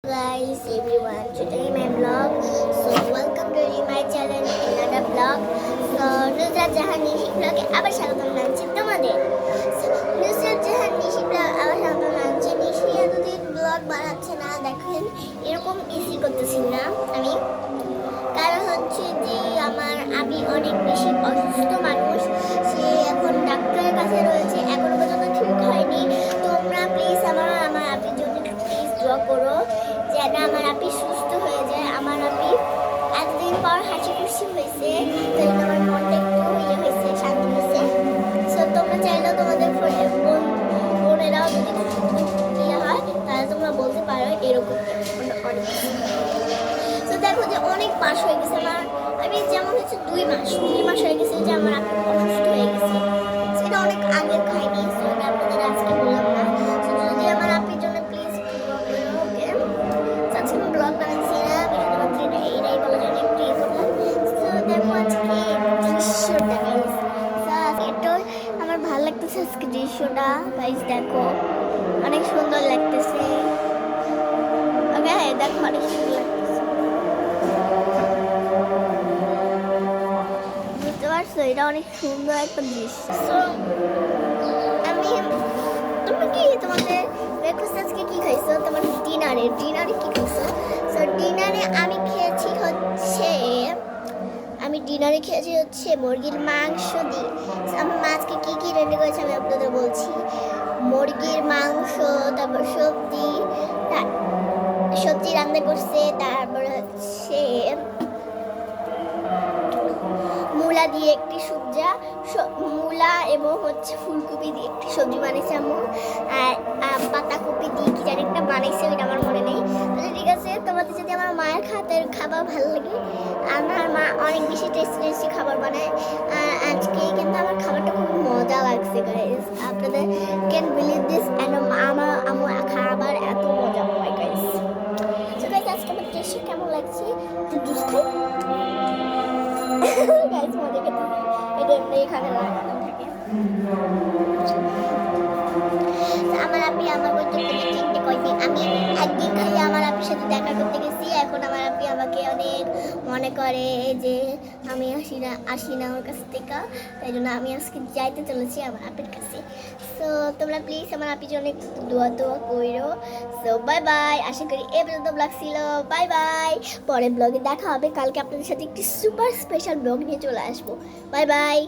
Guys, everyone, today my vlog. So welcome to my channel another vlog. So Nusrat Jahan Nishi vlog আবার স্বাগতম জানাচ্ছি তোমাদের। So Nusrat Jahan Nishi vlog আবার স্বাগতম জানাচ্ছি। নিশি এতদিন vlog বানাচ্ছে না, দেখেন এরকম ইজি করতেছি না আমি, কারণ হচ্ছে যে আমার আবি অনেক বেশি অসুস্থ মানুষ। সে এখন ডাক্তারের কাছে রয়েছে, এখনো পর্যন্ত ঠিক হয়নি। তোমরা প্লিজ আমার আবির জন্য প্লিজ দোয়া করো যেন আমার আপি সুস্থ হয়ে যায়। আমার আপি এতদিন পর হাসি খুশি হয়েছে, তো আমার মনটা একটু হয়েছে, শান্তি হয়েছে। সো তোমরা চাইলেও তোমাদের বোনেরাও যদি ইয়ে হয় তাহলে তোমরা বলতে পারো এরকম অনেক। তো দেখো যে অনেক মাস হয়ে গেছে আমার, আমি যেমন হচ্ছে 2 মাস হয়ে গেছে যে আমার আপি অসুস্থ হয়ে গেছে। সেটা অনেক আগে খাইনি, সেটা আপনাদের আজকে বললাম না। তো যদি আমার আপির জন্য প্লিজ ওকে আজকে আমি ব্লগ বানাচ্ছি না, আমি শুধুমাত্র এটাই বলার জন্য একটু ইয়ে করলাম। তো দেখো আজকে দৃশ্যটা গাইস, এটা আমার ভালো লাগতেছে আজকে দৃশ্যটা গাইস, দেখো অনেক সুন্দর লাগতেছে। ওকে দেখো অনেক সুন্দর লাগতেছে, বুঝতে পারছো? এটা অনেক সুন্দর একটা দৃশ্য। আমি তুমি কি তোমাদের ব্রেকফাস্ট আজকে কি খাইছো? তোমার ডিনারে কি খাইছো? সো ডিনারে আমি খেয়েছি হচ্ছে মুরগির মাংস দিয়ে। আমার মাছকে কি রান্না করেছে আমি আপনাদের বলছি। মুরগির মাংস, তারপর সবজি রান্না করছে, তারপর হচ্ছে মূলা দিয়ে একটি মূলা এবং হচ্ছে ফুলকপি দিয়ে একটি সবজি বানিয়েছে আম্মু, আর পাতাকপি দিয়ে কি জানি একটা বানাইছে, ওইটা আমার মনে নেই। তাহলে ঠিক আছে, তোমাদের যদি আমার মায়ের হাতের খাবার ভালো লাগে, আমার মা অনেক বেশি টেস্টি খাবার বানায়। আর আজকে কিন্তু আমার খাবারটা খুব মজা লাগছে গাইস, আপনাদের ক্যান বিলিভ দিস। আমার আম্মু খাবার এত মজা হয় গাইস। তো গাইস আজকে আমার টেস্টি কেমন লাগছে জুস খাই গাইস, মজা খেতে এটা এমনি এখানে লাগানো থাকে। আমার আপি আমার বলতে চিনতে কয়নি, আমি একদিন খালি আমার আপির সাথে দেখা করতে গেছি, এখন আমার আপি আমাকে অনেক মনে করে যে আমি আসি না ওর কাছ থেকে, তাই জন্য আমি আজকে যাইতে চলেছি আমার আপির কাছে। সো তোমরা প্লিজ আমার আপির জন্য একটু দোয়া কইরো। সো বাই বাই, আশা করি এই পর্যন্ত ব্লগ ছিল। বাই বাই, পরের ব্লগে দেখা হবে। কালকে আপনাদের সাথে একটি সুপার স্পেশাল ব্লগ নিয়ে চলে আসবো। Bye bye.